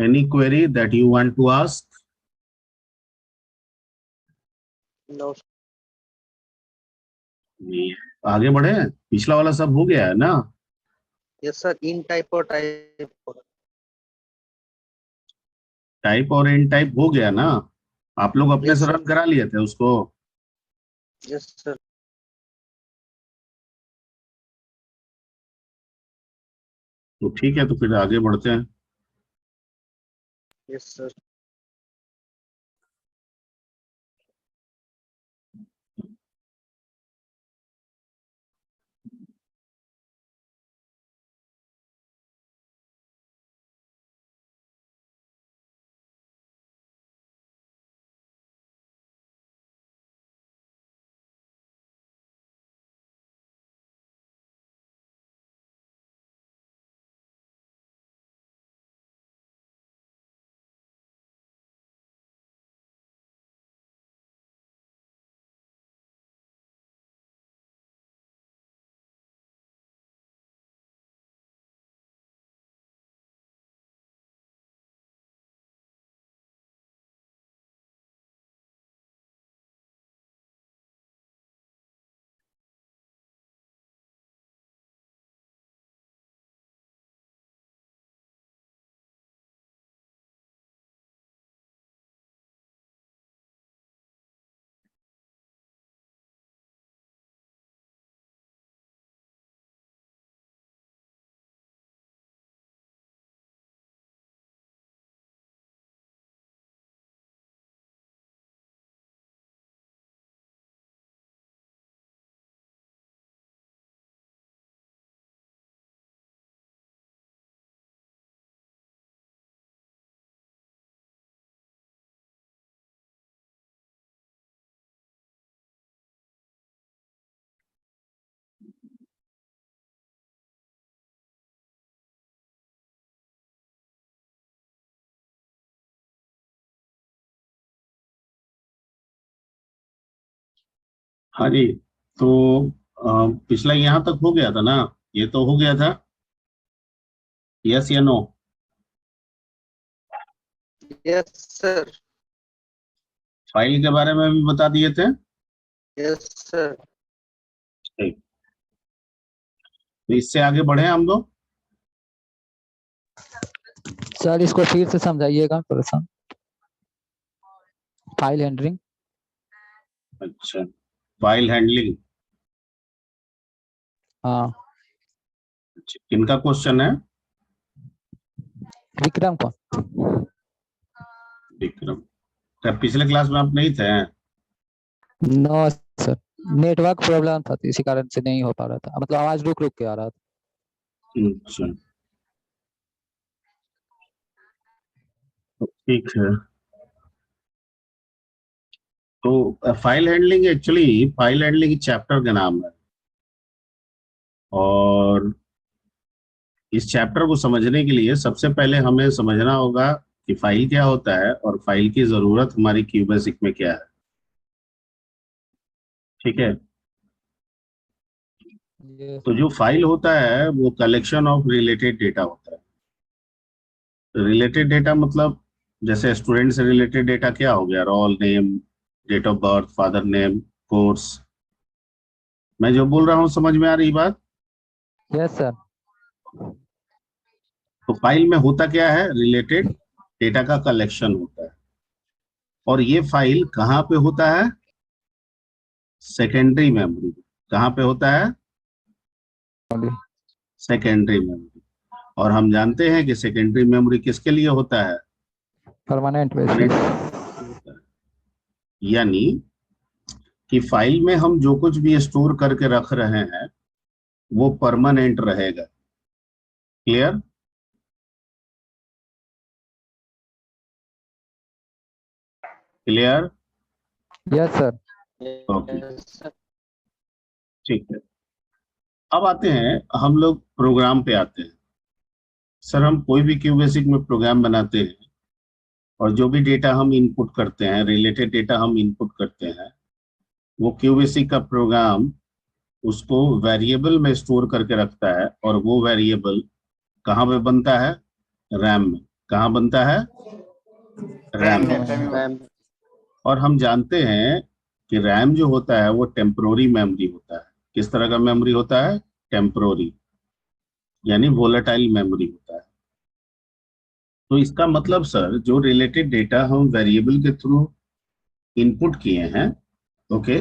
Any query that you want to ask? No. नहीं, आगे बढ़े। पिछला वाला सब हो गया है ना? Yes sir. In type or type. Type और इन टाइप हो गया ना? आप लोग अपने Yes, से sir. रन करा लिए थे उसको? Yes sir. तो ठीक है, तो फिर आगे बढ़ते हैं। Yes sir. हाँ जी। तो पिछला यहाँ तक हो गया था ना? ये तो हो गया था, यस या नो? Yes sir. फाइल के बारे में भी बता दिए थे। Yes sir. ठीक, तो इससे आगे बढ़े हम लोग। सर इसको फिर से समझाइएगा थोड़ा सा। File handling. अच्छा, फाइल हैंडलिंग। हाँ किनका क्वेश्चन है? विक्रम को। विक्रम। क्या पिछले क्लास में आप नहीं थे? नो सर, नेटवर्क प्रॉब्लम था तो इसी कारण से नहीं हो पा रहा था, मतलब आवाज रुक रुक के आ रहा था। अच्छा, ठीक है। तो file handling, actually file handling chapter का नाम है, और इस चैप्टर को समझने के लिए सबसे पहले हमें समझना होगा कि फाइल क्या होता है और फाइल की जरूरत हमारी क्यूबेसिक में क्या है। ठीक है। तो जो फाइल होता है वो कलेक्शन ऑफ रिलेटेड डेटा होता है। रिलेटेड डेटा मतलब जैसे स्टूडेंट से रिलेटेड डेटा क्या हो गया? Roll name, date of birth, father name, course. मैं जो बोल रहा हूँ समझ में आ रही बात? Yes sir. तो फाइल में होता क्या है? रिलेटेड डेटा का कलेक्शन होता है। और ये फाइल कहाँ पे होता है? Secondary memory. कहाँ पे होता है? Secondary memory. और हम जानते हैं कि सेकेंडरी मेमोरी किसके लिए होता है? Permanent basis. यानी कि फाइल में हम जो कुछ भी स्टोर करके रख रहे हैं वो परमानेंट रहेगा। Clear? Clear? Yes sir. Okay, Yes sir. ठीक है। अब आते हैं हम लोग प्रोग्राम पे आते हैं। सर हम कोई भी क्यूबेसिक में प्रोग्राम बनाते हैं और जो भी डेटा हम इनपुट करते हैं, रिलेटेड डेटा हम इनपुट करते हैं, वो क्यूबेसिक का प्रोग्राम उसको वेरिएबल में स्टोर करके रखता है। और वो वेरिएबल कहाँ पे बनता है? रैम में। कहाँ बनता है? रैम। RAM. और हम जानते हैं कि रैम जो होता है वो टेम्पोररी मेमोरी होता है। किस तरह का मेमोरी होता है? टेम्पोररी, यानी वोलेटाइल मेमोरी होता है। तो इसका मतलब सर, जो रिलेटेड डेटा हम वेरिएबल के थ्रू इनपुट किए हैं, ओके,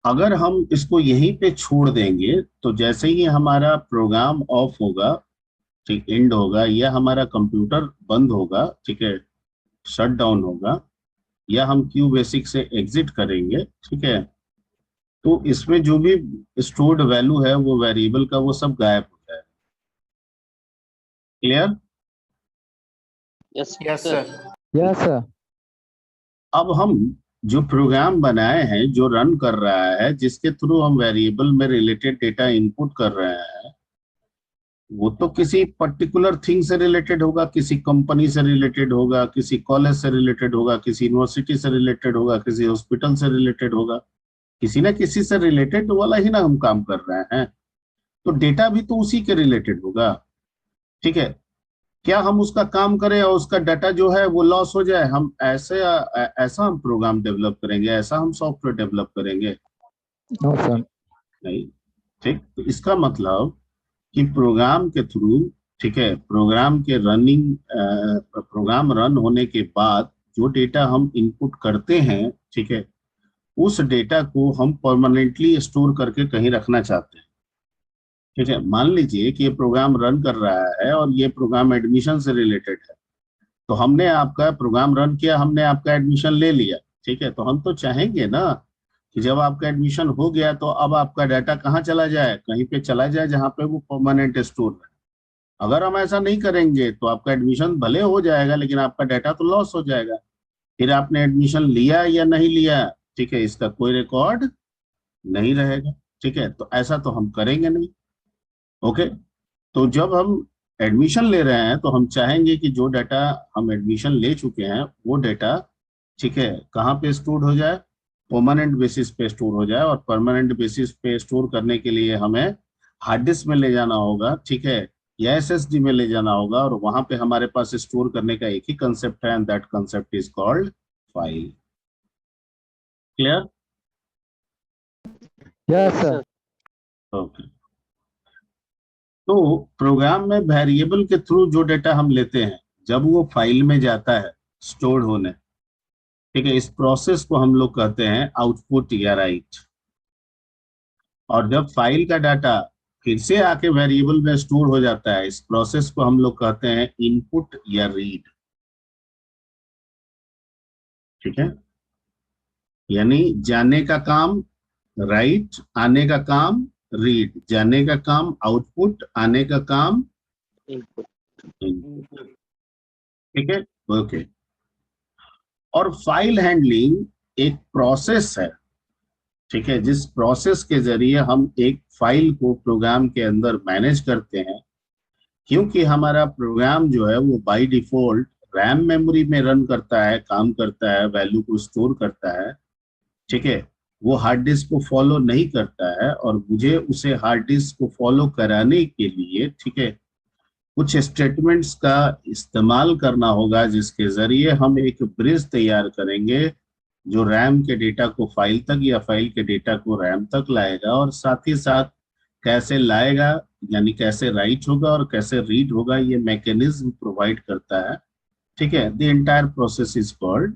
अगर हम इसको यहीं पे छोड़ देंगे तो जैसे ही हमारा प्रोग्राम ऑफ होगा, ठीक, एंड होगा, या हमारा कंप्यूटर बंद होगा, ठीक है, शट डाउन होगा, या हम क्यू बेसिक से एग्जिट करेंगे, ठीक है, तो इसमें जो भी स्टोर्ड वैल्यू है वो वेरिएबल का, वो सब गायब हो जाएगा। Clear? Yes, Yes, sir. sir. Yes sir. अब हम जो प्रोग्राम बनाए हैं, जो रन कर रहा है, जिसके थ्रू हम वेरिएबल में रिलेटेड डेटा इनपुट कर रहे हैं, वो तो किसी पर्टिकुलर थिंग से रिलेटेड होगा, किसी कंपनी से रिलेटेड होगा, किसी कॉलेज से रिलेटेड होगा, किसी यूनिवर्सिटी से रिलेटेड होगा, किसी हॉस्पिटल से रिलेटेड होगा, किसी ना किसी से रिलेटेड वाला ही ना हम काम कर रहे हैं। तो डेटा भी तो उसी के रिलेटेड होगा, ठीक है। क्या हम उसका काम करें और उसका डाटा जो है वो लॉस हो जाए, हम ऐसा हम प्रोग्राम डेवलप करेंगे, ऐसा हम सॉफ्टवेयर डेवलप करेंगे? No sir. नहीं। ठीक, तो इसका मतलब कि प्रोग्राम के थ्रू, ठीक है, प्रोग्राम के रनिंग, प्रोग्राम रन होने के बाद जो डेटा हम इनपुट करते हैं, ठीक है, उस डेटा को हम परमानेंटली स्टोर करके कहीं रखना चाहते हैं। ठीक है, मान लीजिए कि ये प्रोग्राम रन कर रहा है और ये प्रोग्राम एडमिशन से रिलेटेड है, तो हमने आपका प्रोग्राम रन किया, हमने आपका एडमिशन ले लिया, ठीक है, तो हम तो चाहेंगे ना कि जब आपका एडमिशन हो गया तो अब आपका डाटा कहाँ चला जाए? कहीं पे चला जाए जहाँ पे वो परमानेंट स्टोर है। अगर हम ऐसा नहीं करेंगे तो आपका एडमिशन भले हो जाएगा लेकिन आपका डाटा तो लॉस हो जाएगा। फिर आपने एडमिशन लिया या नहीं लिया, ठीक है, इसका कोई रिकॉर्ड नहीं रहेगा। ठीक है, तो ऐसा तो हम करेंगे नहीं। ओके, तो जब हम एडमिशन ले रहे हैं तो हम चाहेंगे कि जो डाटा हम एडमिशन ले चुके हैं वो डाटा, ठीक है, कहाँ पे स्टोर हो जाए? परमानेंट बेसिस पे स्टोर हो जाए। और परमानेंट बेसिस पे स्टोर करने के लिए हमें हार्ड डिस्क में ले जाना होगा, ठीक है, या एसएसडी में ले जाना होगा, और वहां पे हमारे पास स्टोर करने का एक ही कंसेप्ट है, and that concept is called file. Clear? Yes Yes, sir. sir. Okay, तो प्रोग्राम में वेरिएबल के थ्रू जो डेटा हम लेते हैं, जब वो फाइल में जाता है स्टोर होने, ठीक है, इस प्रोसेस को हम लोग कहते हैं आउटपुट या राइट। और जब फाइल का डाटा फिर से आके वेरिएबल में स्टोर हो जाता है, इस प्रोसेस को हम लोग कहते हैं इनपुट या रीड। ठीक है, यानी जाने का काम राइट, आने का काम रीड, जाने का काम आउटपुट, आने का काम Input. इनपुट। ठीक है, ओके। और फाइल हैंडलिंग एक प्रोसेस है, ठीक है, जिस प्रोसेस के जरिए हम एक फाइल को प्रोग्राम के अंदर मैनेज करते हैं। क्योंकि हमारा प्रोग्राम जो है वो बाय डिफॉल्ट रैम मेमोरी में रन करता है, काम करता है, वैल्यू को स्टोर करता है, ठीक है, वो हार्ड डिस्क को फॉलो नहीं करता है। और मुझे उसे हार्ड डिस्क को फॉलो कराने के लिए, ठीक है, कुछ स्टेटमेंट्स का इस्तेमाल करना होगा, जिसके जरिए हम एक ब्रिज तैयार करेंगे जो रैम के डेटा को फाइल तक या फाइल के डेटा को रैम तक लाएगा। और साथ ही साथ कैसे लाएगा, यानी कैसे राइट होगा और कैसे रीड होगा, ये मैकेनिज्म प्रोवाइड करता है। ठीक है, the entire process is called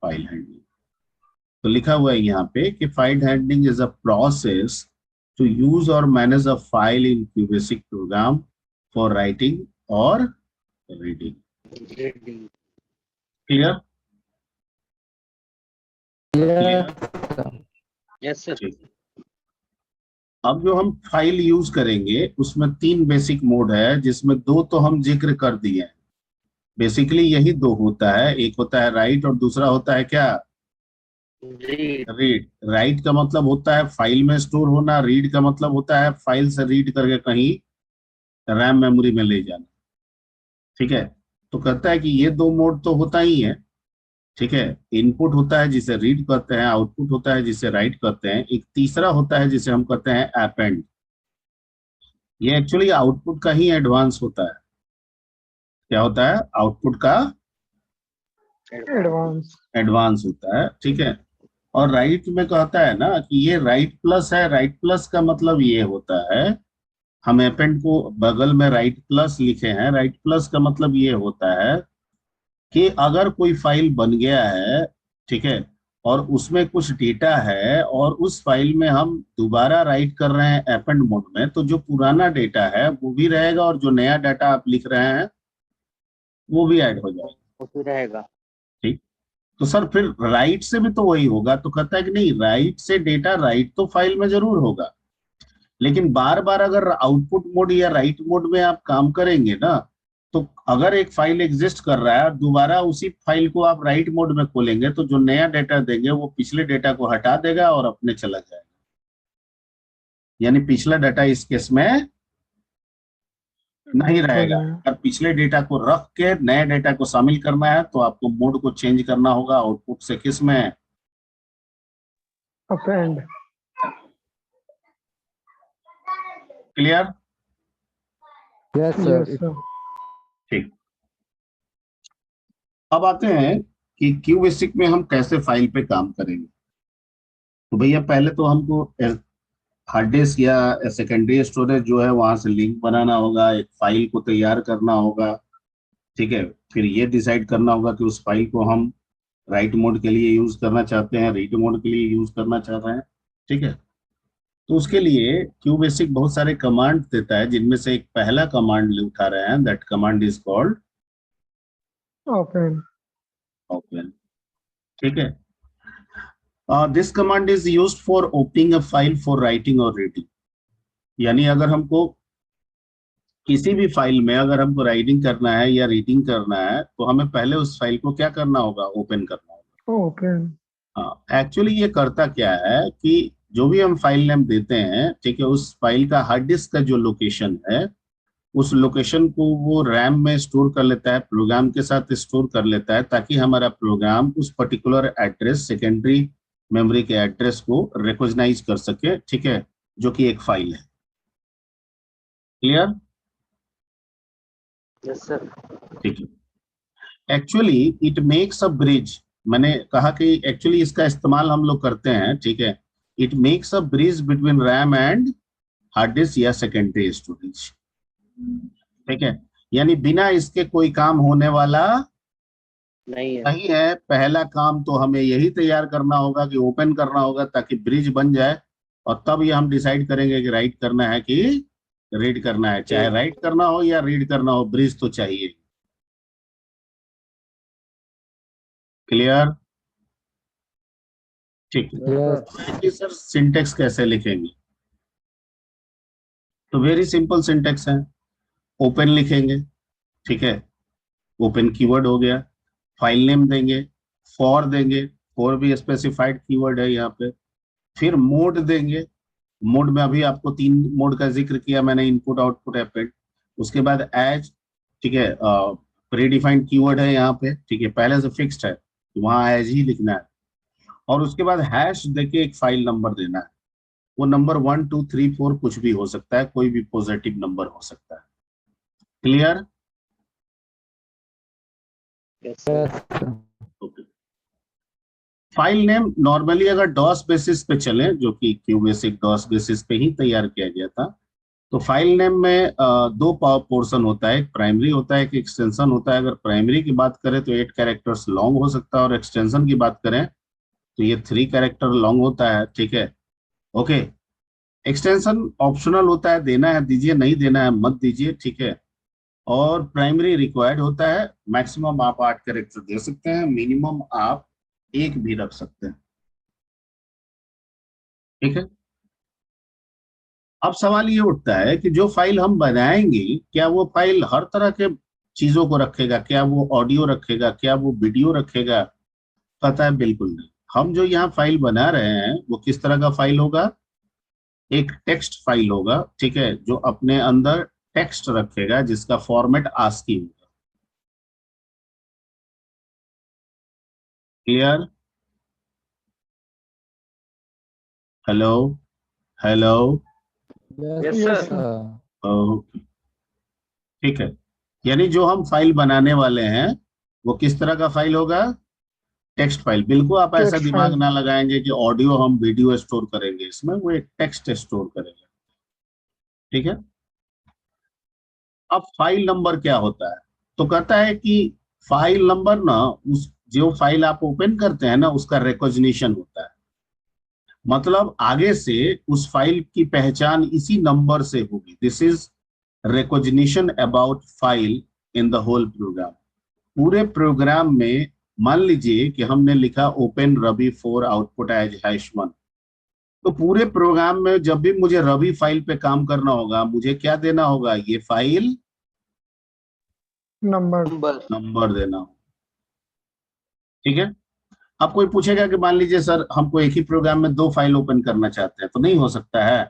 file handling. तो लिखा हुआ है यहाँ पे कि file handling is a process to use और manage a file in QBasic program for writing और reading. Reading. Clear? Yes sir. Yes, sir. ठीक। अब जो हम फाइल यूज करेंगे उसमें 3 बेसिक मोड है, जिसमें 2 तो हम जिक्र कर दिए हैं। बेसिकली यही 2 होता है, एक होता है राइट और दूसरा होता है क्या? Read. रीड। राइट का मतलब होता है फाइल में स्टोर होना, रीड का मतलब होता है फाइल से रीड करके कहीं रैम मेमोरी में ले जाना। ठीक है, तो कहता है कि ये 2 मोड तो होता ही है। ठीक है, इनपुट होता है जिसे रीड कहते हैं, आउटपुट होता है जिसे राइट कहते हैं, एक तीसरा होता है जिसे हम कहते हैं अपेंड। ये एक्चुअली आउटपुट का ही एडवांस होता है। क्या होता है, आउटपुट का एडवांस। एडवांस होता है, ठीक है। और राइट में कहता है ना कि ये राइट प्लस है, राइट प्लस का मतलब ये होता है, हम अपेंड को बगल में राइट प्लस लिखे हैं, राइट प्लस का मतलब ये होता है कि अगर कोई फाइल बन गया है, ठीक है, और उसमें कुछ डेटा है और उस फाइल में हम दोबारा राइट कर रहे हैं अपेंड मोड में, तो जो पुराना डेटा है वो भी रहेगा और जो नया डाटा आप लिख रहे हैं वो भी ऐड हो जाएगा, वो भी रहेगा। ठीक। तो सर फिर राइट से भी तो वही होगा, तो कहता है कि नहीं, राइट से डेटा राइट तो फाइल में जरूर होगा, लेकिन बार बार अगर आउटपुट मोड या राइट मोड में आप काम करेंगे ना, तो अगर एक फाइल एग्जिस्ट कर रहा है और दोबारा उसी फाइल को आप राइट मोड में खोलेंगे, तो जो नया डेटा देंगे वो पिछले डेटा को हटा देगा और अपने चला जाएगा, यानी पिछला डाटा इस केस में नहीं रहेगा। अगर पिछले डेटा को रख के नए डेटा को शामिल करना है तो आपको मोड को चेंज करना होगा, आउटपुट से किस में, append. Clear? Yes yes sir. Sir. ठीक। अब आते हैं कि क्यू बेसिक में हम कैसे फाइल पे काम करेंगे। तो भैया पहले तो हमको हार्ड डिस्क या सेकेंडरी स्टोरेज जो है वहां से लिंक बनाना होगा, एक फाइल को तैयार करना होगा, ठीक है। फिर ये डिसाइड करना होगा कि उस फाइल को हम राइट मोड के लिए यूज करना चाहते हैं, रीड मोड के लिए यूज करना चाह रहे हैं, ठीक है। तो उसके लिए क्यू बेसिक बहुत सारे कमांड देता है, जिनमें से एक पहला कमांड उठा रहे हैं, that command is called open. Open, ठीक है। This command is used for opening a file for writing और रीडिंग, यानी अगर हमको किसी भी फाइल में अगर हमको राइटिंग करना है या रीडिंग करना है, तो हमें पहले उस फाइल को क्या करना होगा, ओपन करना होगा। ओपन। हाँ, एक्चुअली ये करता क्या है कि जो भी हम फाइल नेम देते हैं, ठीक है, उस फाइल का हार्ड डिस्क का जो लोकेशन है, उस लोकेशन को वो रैम में स्टोर कर लेता है, प्रोग्राम के साथ स्टोर कर लेता है, ताकि हमारा प्रोग्राम उस पर्टिकुलर एड्रेस, सेकेंडरी मेमोरी के एड्रेस को रिकॉग्नाइज कर सके, ठीक है, जो कि एक फाइल है। क्लियर? Yes sir. ठीक है। Actually it makes a bridge, मैंने कहा कि एक्चुअली इसका इस्तेमाल हम लोग करते हैं, ठीक है। It makes a bridge between RAM and hard disk या सेकेंडरी स्टोरेज, ठीक है। यानी बिना इसके कोई काम होने वाला नहीं है। नहीं है। पहला काम तो हमें यही तैयार करना होगा कि ओपन करना होगा, ताकि ब्रिज बन जाए, और तब ये हम डिसाइड करेंगे कि राइट करना है कि रीड करना है। चाहे राइट करना हो या रीड करना हो, ब्रिज तो चाहिए। क्लियर? ठीक है। यस सर सिंटेक्स कैसे लिखेंगे? तो वेरी सिंपल सिंटेक्स है, ओपन लिखेंगे, ठीक है, ओपन कीवर्ड हो गया, फाइल नेम देंगे, फॉर देंगे, फॉर भी स्पेसिफाइड कीवर्ड है यहाँ पे, फिर मोड देंगे। मोड में अभी आपको 3 मोड का जिक्र किया मैंने, इनपुट आउटपुट अपेंड। उसके बाद एज, ठीक है, प्री डिफाइंड कीवर्ड है यहाँ पे, ठीक है, पहले से फिक्स्ड है तो वहां एज ही लिखना है। और उसके बाद हैश देके एक फाइल नंबर देना है, वो नंबर 1 2 3 4 कुछ भी हो सकता है, कोई भी पॉजिटिव नंबर हो सकता है। Clear? Yes sir. Okay. File name normally अगर डॉस बेसिस पे चले, जो कि क्यू बेसिक डॉस बेसिस पे ही तैयार किया गया था, तो फाइल नेम में दो पोर्शन होता है, एक प्राइमरी होता है, एक एक्सटेंशन होता है। अगर प्राइमरी की बात करें तो 8 कैरेक्टर्स लॉन्ग हो सकता है, और एक्सटेंशन की बात करें तो ये 3 कैरेक्टर लॉन्ग होता है, ठीक है। ओके। एक्सटेंशन ऑप्शनल होता है, देना है दीजिए, नहीं देना है मत दीजिए, ठीक है। और प्राइमरी रिक्वायर्ड होता है, मैक्सिमम आप 8 कैरेक्टर दे सकते हैं, मिनिमम आप 1 भी रख सकते हैं, ठीक है। अब सवाल ये उठता है कि जो फाइल हम बनाएंगे, क्या वो फाइल हर तरह के चीजों को रखेगा? क्या वो ऑडियो रखेगा? क्या वो वीडियो रखेगा? पता है, बिल्कुल नहीं। हम जो यहाँ फाइल बना रहे हैं वो किस तरह का फाइल होगा? एक टेक्स्ट फाइल होगा, ठीक है, जो अपने अंदर टेक्स्ट रखेगा, जिसका फॉर्मेट आस्की होगा। Clear? Hello? Hello? Yes yes sir. Okay, ठीक है। यानी जो हम फाइल बनाने वाले हैं वो किस तरह का फाइल होगा? Text file. बिल्कुल आप ऐसा टेक्स्ट दिमाग फाइल। ना लगाएंगे कि ऑडियो हम वीडियो स्टोर करेंगे इसमें, वो एक टेक्स्ट स्टोर करेंगे। ठीक है। अब फाइल नंबर क्या होता है? तो कहता है कि फाइल नंबर ना उस जो फाइल आप ओपन करते हैं ना उसका रिकॉग्निशन होता है। मतलब आगे से उस फाइल की पहचान इसी नंबर से होगी। This is recognition about file in the whole program. पूरे प्रोग्राम में मान लीजिए कि हमने लिखा open Ravi for output as hash 1, तो पूरे प्रोग्राम में जब भी मुझे रवि फाइल पे काम करना होगा मुझे क्या देना होगा? ये फाइल नंबर। नंबर देना होगा। ठीक है। अब कोई पूछेगा कि मान लीजिए सर हमको एक ही प्रोग्राम में दो फाइल ओपन करना चाहते हैं तो नहीं हो सकता है?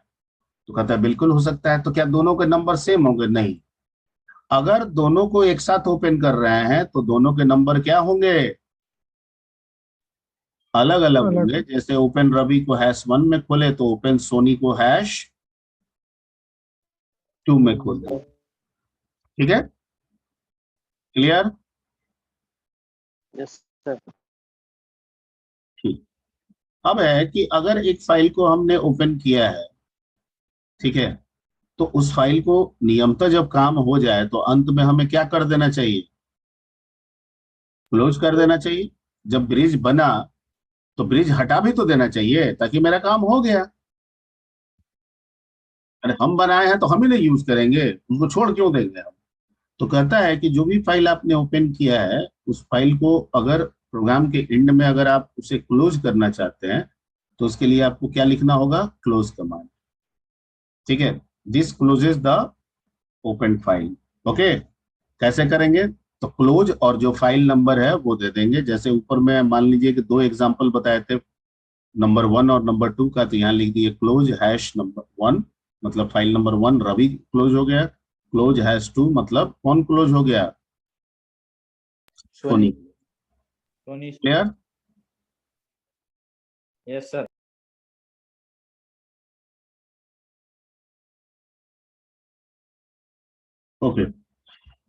तो कहता है बिल्कुल हो सकता है। तो क्या दोनों के नंबर सेम होंगे? नहीं। अगर दोनों को एक साथ ओपन कर रहे हैं तो दोनों के नंबर क्या होंगे? अलग अलग अलग। होंगे। जैसे ओपन रवि को हैश 1 में खोले तो ओपन सोनी को हैश 2 में खोले। ठीक है। क्लियर? Yes sir. ठीक। अब है कि अगर एक फाइल को हमने ओपन किया है, ठीक है, तो उस फाइल को नियमतः जब काम हो जाए तो अंत में हमें क्या कर देना चाहिए? क्लोज कर देना चाहिए। जब ब्रिज बना तो ब्रिज हटा भी तो देना चाहिए ताकि मेरा काम हो गया। अरे हम बनाए हैं तो हम ही नहीं यूज करेंगे, उसको छोड़ क्यों देंगे हम? तो कहता है कि जो भी फाइल आपने ओपन किया है उस फाइल को अगर प्रोग्राम के एंड में अगर आप उसे क्लोज करना चाहते हैं तो उसके लिए आपको क्या लिखना होगा? Close command. ठीक है। This closes the open file. Okay. कैसे करेंगे? तो क्लोज और जो फाइल नंबर है वो दे देंगे। जैसे ऊपर में मान लीजिए कि दो एग्जांपल बताए थे, नंबर 1 और नंबर 2 का, तो यहाँ लिख दिए क्लोज हैश नंबर 1, मतलब फाइल नंबर 1 रवि क्लोज हो गया। क्लोज हैश 2 मतलब कौन क्लोज हो गया? Soni. Soni. Clear? Yes sir. Okay.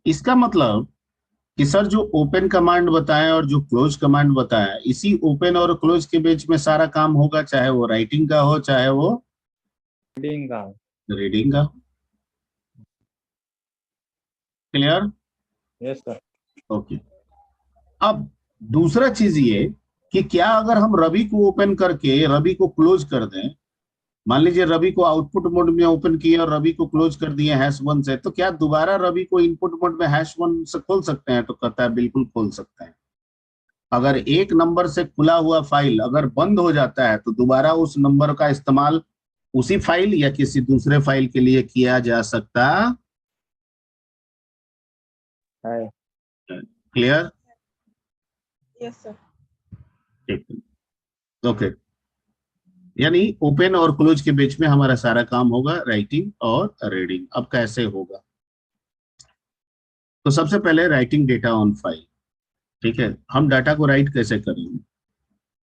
इसका मतलब कि सर जो ओपन कमांड बताएं और जो क्लोज कमांड बताएं, इसी ओपन और क्लोज के बीच में सारा काम होगा, चाहे वो राइटिंग का हो चाहे वो रीडिंग का। रीडिंग का। क्लियर? Yes sir. ओके। अब दूसरा चीज ये कि क्या अगर हम रवि को ओपन करके रवि को क्लोज कर दें, मान लीजिए रवि को आउटपुट मोड में ओपन किया और रवि को क्लोज कर दिए हैश 1 से, तो क्या दोबारा रवि को इनपुट मोड में हैश 1 से खोल सकते हैं? तो कहता है बिल्कुल खोल सकते हैं। अगर एक नंबर से खुला हुआ फाइल अगर बंद हो जाता है तो दोबारा उस नंबर का इस्तेमाल उसी फाइल या किसी दूसरे फाइल के लिए किया जा सकता है। है। क्लियर? Yes sir. ठीक है। ओके। यानी ओपन और क्लोज के बीच में हमारा सारा काम होगा राइटिंग और रीडिंग। अब कैसे होगा? तो सबसे पहले राइटिंग डेटा ऑन फाइल। ठीक है। हम डाटा को राइट कैसे करेंगे?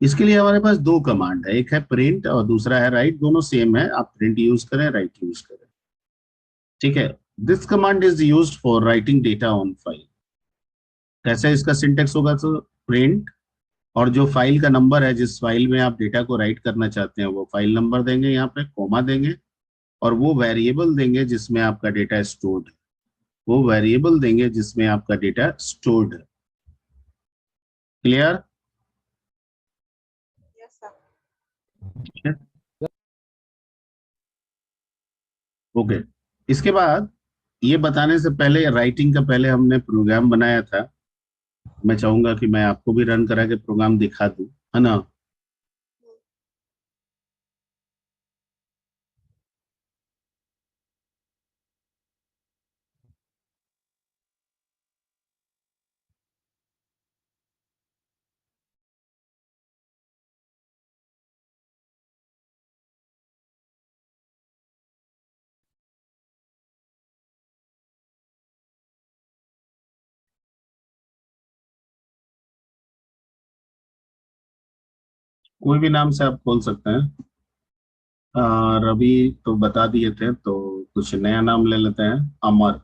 इसके लिए हमारे पास दो कमांड है, एक है प्रिंट और दूसरा है राइट। दोनों सेम है, आप प्रिंट यूज करें राइट यूज करें। ठीक है। This command is used for writing data on file. कैसे इसका सिंटेक्स होगा? तो प्रिंट और जो फाइल का नंबर है, जिस फाइल में आप डेटा को राइट करना चाहते हैं, वो फाइल नंबर देंगे, यहाँ पे कोमा देंगे, और वो वेरिएबल देंगे जिसमें आपका डेटा स्टोर्ड है। वो वेरिएबल देंगे जिसमें आपका डेटा स्टोर्ड है। क्लियर? Yes sir. ठीक है। ओके। इसके बाद ये बताने से पहले, राइटिंग का पहले हमने प्रोग्राम बनाया था। मैं चाहूंगा कि मैं आपको भी रन करा के प्रोग्राम दिखा दूं, है ना? कोई भी नाम से आप खोल सकते हैं। रवि तो बता दिए थे, तो कुछ नया नाम ले लेते हैं, अमर।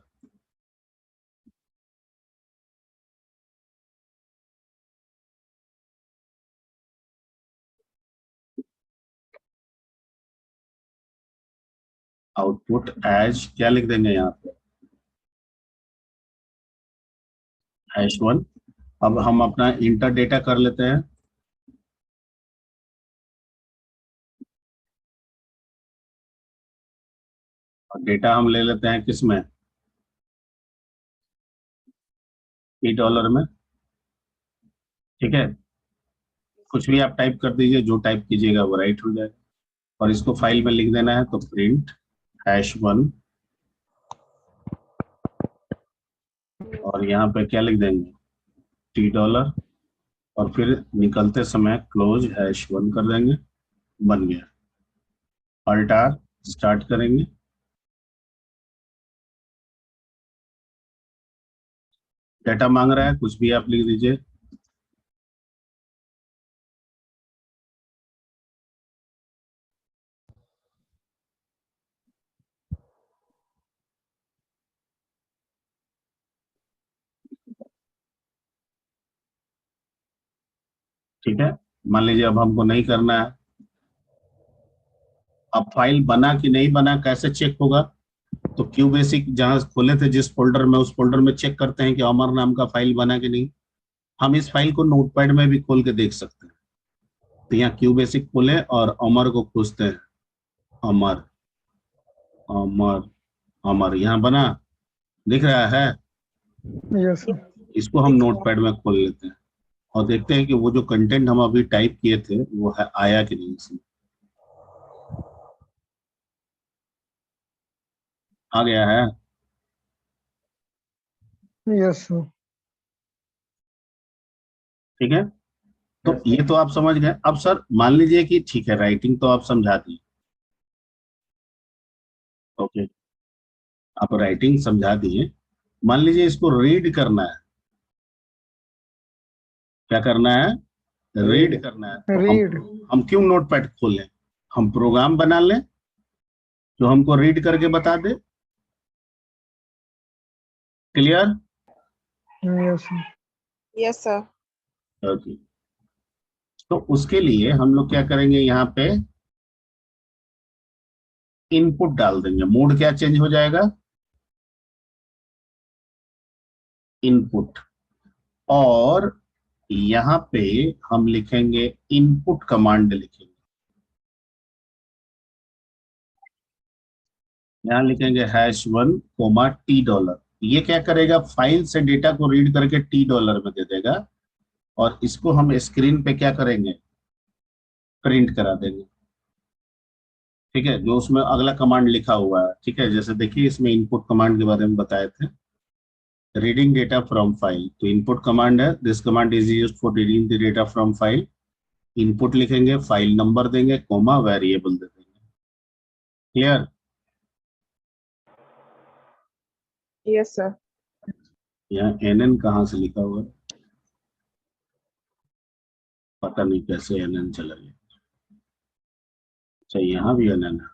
आउटपुट एज क्या लिख देंगे यहाँ पे, -1। अब हम अपना इंटर डेटा कर लेते हैं। और डेटा हम ले लेते हैं किसमें, $, में। ठीक है, कुछ भी आप टाइप कर दीजिए, जो टाइप कीजिएगा वो राइट हो जाएगा। और इसको फाइल में लिख देना है, तो प्रिंट -1। और यहाँ पे क्या लिख देंगे, $, और फिर निकलते समय क्लोज -1 कर देंगे, बन गया। अल्ट आर स्टार्ट करेंगे, डेटा मांग रहा है, कुछ भी आप लिख दीजिए। ठीक है, मान लीजिए अब हमको नहीं करना है। अब फाइल बना कि नहीं बना कैसे चेक होगा, तो क्यू बेसिक जहां खोले थे जिस फोल्डर में, उस फोल्डर में चेक करते हैं कि अमर नाम का फाइल बना कि नहीं। हम इस फाइल को नोटपैड में भी खोल के देख सकते हैं। तो यहाँ क्यू बेसिक खोले और अमर को खोजते हैं, अमर अमर अमर, यहाँ बना, दिख रहा है। Yes sir. इसको हम नोटपैड में खोल लेते हैं और देखते हैं कि वो जो कंटेंट हम अभी टाइप किए थे वो है आया कि नहीं इसमें। आ गया है। Yes sir. ठीक है, तो Yes, ये तो आप समझ गए। अब सर मान लीजिए कि ठीक है, राइटिंग तो आप समझा दिए, ओके, आप राइटिंग समझा दिए। मान लीजिए इसको रीड करना है, क्या करना है, रीड करना है। तो रीड। हम क्यों नोटपैड खोलें, हम प्रोग्राम बना लें जो हमको रीड करके बता दे। Clear, yes sir. Yes, sir. Okay. तो उसके लिए हम लोग क्या करेंगे, यहाँ पे इनपुट डाल देंगे। मोड क्या चेंज हो जाएगा, इनपुट। और यहाँ पे हम लिखेंगे इनपुट कमांड लिखेंगे, यहाँ लिखेंगे -1, $T। ये क्या करेगा, फाइल से डेटा को रीड करके $T में दे देगा। और इसको हम स्क्रीन पे क्या करेंगे, प्रिंट करा देंगे। ठीक है, जो उसमें अगला कमांड लिखा हुआ है। ठीक है, जैसे देखिए इसमें इनपुट कमांड के बारे में बताए थे, रीडिंग डेटा फ्रॉम फाइल। तो इनपुट कमांड है, this command is used for reading the data from file. Input लिखेंगे, फाइल नंबर देंगे, कोमा वेरिएबल दे देंगे। Clear, Yes, sir. यहाँ NN कहाँ से लिखा हुआ है, पता नहीं कैसे NN चला गया। अच्छा, यहाँ भी NN है।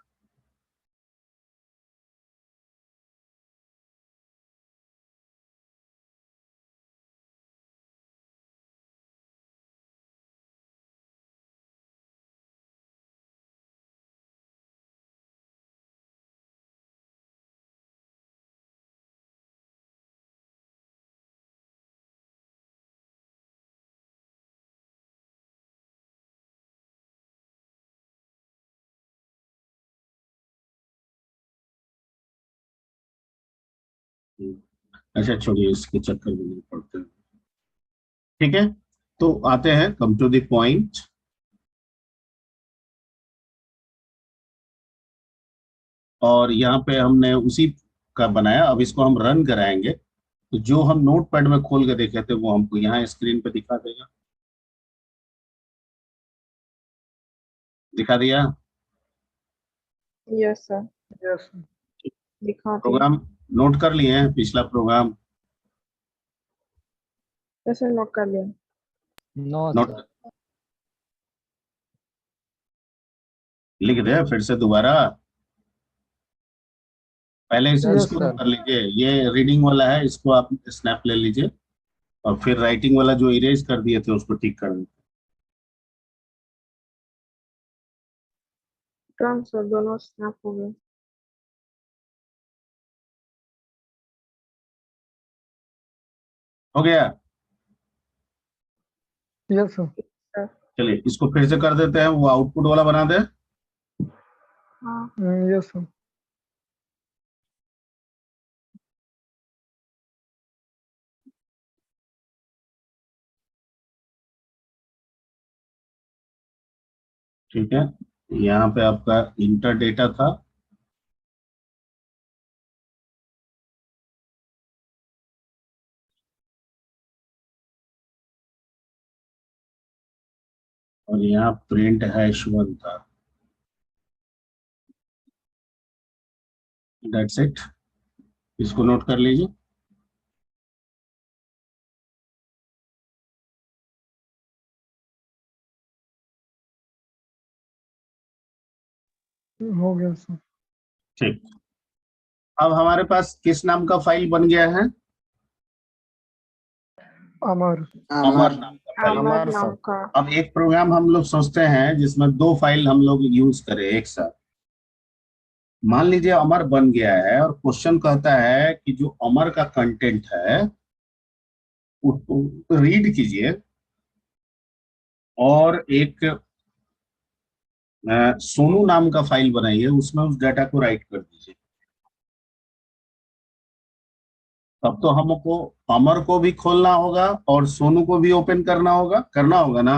अच्छा छोड़िए, इसके चक्कर में नहीं पड़ते हैं। ठीक है, तो आते हैं, कम टू द पॉइंट। और यहाँ पे हमने उसी का बनाया, अब इसको हम रन कराएंगे। तो जो हम नोटपैड में खोल के देखे थे वो हमको यहाँ स्क्रीन पे दिखा देगा। दिखा दिया, Yes, sir. यस। दिखाते हैं। प्रोग्राम नोट कर लिए हैं, पिछला प्रोग्राम जैसे नोट कर लिया। No note sir. लिख दे फिर से दोबारा, पहले यस इसको सर। कर लीजिए। ये रीडिंग वाला है, इसको आप स्नैप ले लीजिए। और फिर राइटिंग वाला जो इरेज कर दिए थे उसको ठीक कर दीजिए। टर्न सर दोनों स्नैप हो गए। हो गया? Yes, sir. चलिए इसको फिर से कर देते हैं, वो आउटपुट वाला बना दे। हाँ Yes, sir. ठीक है, यहाँ पे आपका इंटर डेटा था, और यहाँ प्रिंट -1 था। दैट्स इट, इसको नोट कर लीजिए। हो गया सर। ठीक, अब हमारे पास किस नाम का फाइल बन गया है? अमर। अमर नाम का फाइल। अमर नाम का। अब एक प्रोग्राम हम लोग सोचते हैं जिसमें 2 फाइल हम लोग यूज करें एक साथ। मान लीजिए अमर बन गया है और क्वेश्चन कहता है कि जो अमर का कंटेंट है उसको रीड कीजिए और एक सोनू नाम का फाइल बनाइए, उसमें उस डाटा को राइट कर दीजिए। तब तो हमको अमर को भी खोलना होगा और सोनू को भी ओपन करना होगा ना।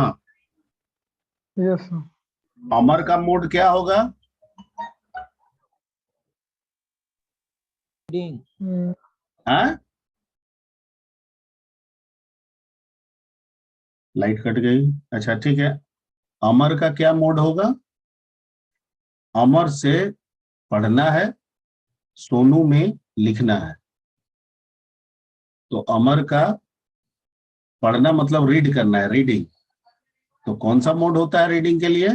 Yes sir. अमर का मोड क्या होगा? हाँ, लाइट कट गई। अच्छा ठीक है, अमर का क्या मोड होगा? अमर से पढ़ना है, सोनू में लिखना है। तो अमर का पढ़ना मतलब रीड करना है, रीडिंग। तो कौन सा मोड होता है रीडिंग के लिए?